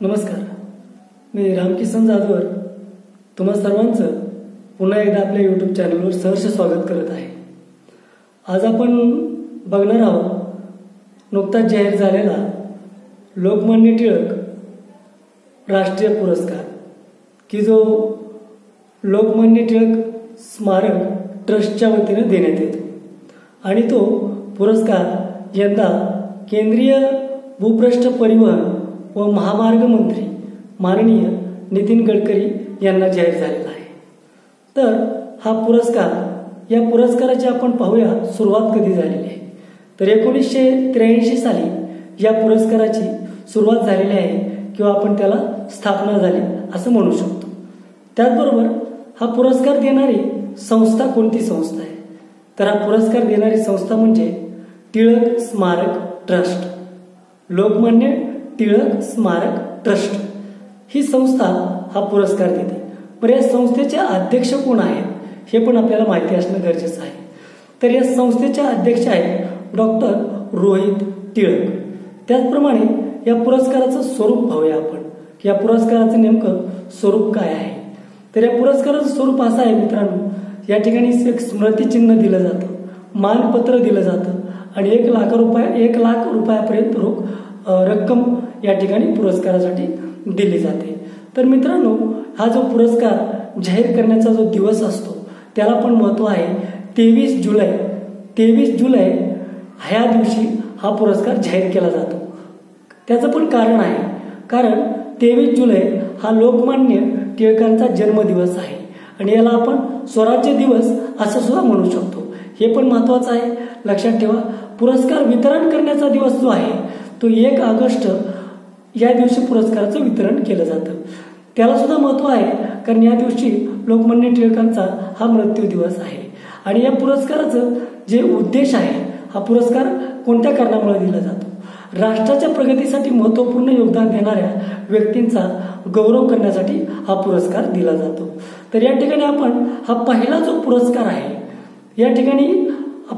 नमस्कार, मी रामकिसन जाधवर तुम्हा सर्वांचं पुन्हा एकदा आपल्या यूट्यूब चॅनलवर सहर्ष स्वागत करत आहे। आज आपण बघणार आहोत नुकताच जाहीर झालेला लोकमान्य टिळक राष्ट्रीय पुरस्कार, की जो लोकमान्य टिळक स्मारक ट्रस्टच्या वतीने देण्यात येतो आणि तो पुरस्कार यंदा केंद्रीय भूपृष्ठ परिवहन व महामार्ग मंत्री माननीय नितीन गडकरी यांना जाहीर झालेला आहे। तर हा पुरस्कार, या पुरस्काराची आपण पाहूया सुरुवात कधी झालेली आहे। तर 1983 साली या पुरस्काराची सुरुवात झालेली आहे किंवा आपण त्याला स्थापना झाली असं म्हणू शकतो। त्याचबरोबर हा पुरस्कार देणारी संस्था कोणती संस्था आहे, तर हा पुरस्कार देणारी संस्था म्हणजे टिळक स्मारक ट्रस्ट, लोकमान्य टिळक स्मारक ट्रस्ट ही संस्था हा पुरस्कार देते। पण या संस्थेचे अध्यक्ष कोण आहेत हे पण आपल्याला माहिती असणं गरजेचं आहे। तर या संस्थेचे अध्यक्ष आहेत डॉक्टर रोहित टिळक। त्याचप्रमाणे या पुरस्काराचं स्वरूप पाहूया आपण, की या पुरस्काराचं नेमकं स्वरूप काय आहे। तर या पुरस्काराचं स्वरूप असं आहे मित्रांनो, या ठिकाणी एक स्मृतिचिन्ह दिलं जातं, मानपत्र दिलं जातं आणि 1 लाख रुपयापर्यंत रोख रक्कम या ठिकाणी पुरस्कारासाठी दिली जाते। तर मित्रांनो, हा जो पुरस्कार जाहीर करण्याचा जो दिवस असतो त्याला पण महत्त्व आहे। 23 जुलै ह्या दिवशी हा पुरस्कार जाहीर केला जातो। त्याचं पण कारण आहे, कारण 23 जुलै हा लोकमान्य टिळकांचा जन्मदिवस आहे आणि याला आपण स्वराज्य दिवस असं सुद्धा म्हणू शकतो। हे पण महत्त्वाचं आहे, लक्षात ठेवा। पुरस्कार वितरण करण्याचा दिवस जो आहे तो 1 ऑगस्ट या दिवशी पुरस्काराचं वितरण केलं जातं। त्याला सुद्धा महत्त्व आहे, कारण या दिवशी लोकमान्य टिळकांचा हा मृत्यू दिवस आहे। आणि या पुरस्काराचं जे उद्देश आहे, हा पुरस्कार कोणत्या कारणामुळे दिला जातो, राष्ट्राच्या प्रगतीसाठी महत्त्वपूर्ण योगदान देणाऱ्या व्यक्तींचा गौरव करण्यासाठी हा पुरस्कार दिला जातो। तर या ठिकाणी आपण हा पहिला जो पुरस्कार आहे, या ठिकाणी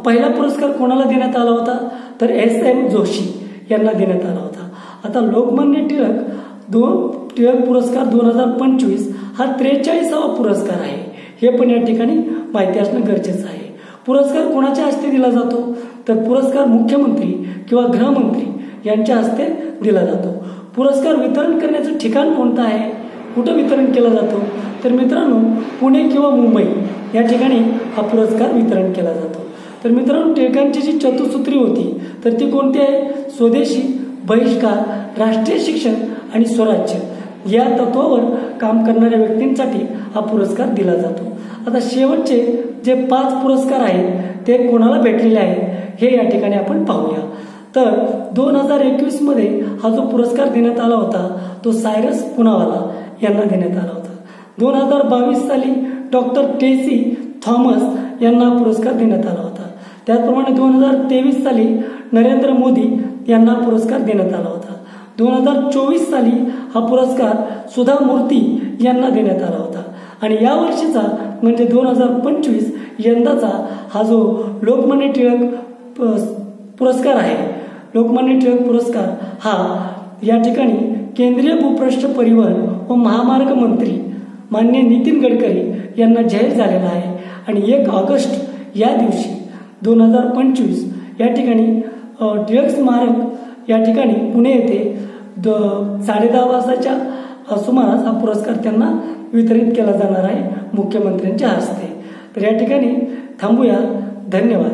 पहिला पुरस्कार कोणाला देण्यात आला होता, तर SM जोशी यांना देण्यात आला होता। आता लोकमान्य टिळक पुरस्कार 2025 हा 43वा पुरस्कार आहे। हे पण या ठिकाणी माहिती असणं गरजेचं आहे। पुरस्कार कोणाच्या हस्ते दिला जातो, तर पुरस्कार मुख्यमंत्री किंवा गृहमंत्री यांच्या हस्ते दिला जातो। पुरस्कार वितरण करण्याचं ठिकाण कोणतं आहे, कुठं वितरण केला जातो, तर मित्रांनो पुणे किंवा मुंबई या ठिकाणी हा पुरस्कार वितरण केला जातो। तर मित्रांनो, टिळकांची जी चतुसूत्री होती तर ती कोणती आहे, स्वदेशी, बहिष्कार, राष्ट्रीय शिक्षण आणि स्वराज्य या तत्वावर काम करणाऱ्या व्यक्तींसाठी हा पुरस्कार दिला जातो। आता शेवटचे जे 5 पुरस्कार आहेत ते कोणाला भेटलेले आहेत हे या ठिकाणी आपण पाहूया। तर 2021 मध्ये हा जो पुरस्कार देण्यात आला होता तो सायरस पुनावाला यांना देण्यात आला होता। 2022 साली डॉक्टर टेसी थॉमस यांना पुरस्कार देण्यात आला होता। त्याचप्रमाणे 2023 साली नरेंद्र मोदी यांना पुरस्कार देण्यात आला होता। 2024 साली हा पुरस्कार सुधा मूर्ती यांना देण्यात आला होता आणि या वर्षीचा म्हणजे 2025 यंदाचा हा जो लोकमान्य टिळक पुरस्कार आहे, लोकमान्य टिळक पुरस्कार हा या ठिकाणी केंद्रीय भूपृष्ठ परिवहन व महामार्ग मंत्री माननीय नितीन गडकरी यांना जाहीर झालेला आहे आणि 1 ऑगस्ट या दिवशी 2025 या ठिकाणी टिळक स्मारक या ठिकाणी पुणे येथे 10:30 वाजताच्या सुमारास हा पुरस्कार त्यांना वितरित केला जाणार आहे मुख्यमंत्र्यांच्या हस्ते। तर या ठिकाणी थांबूया, धन्यवाद।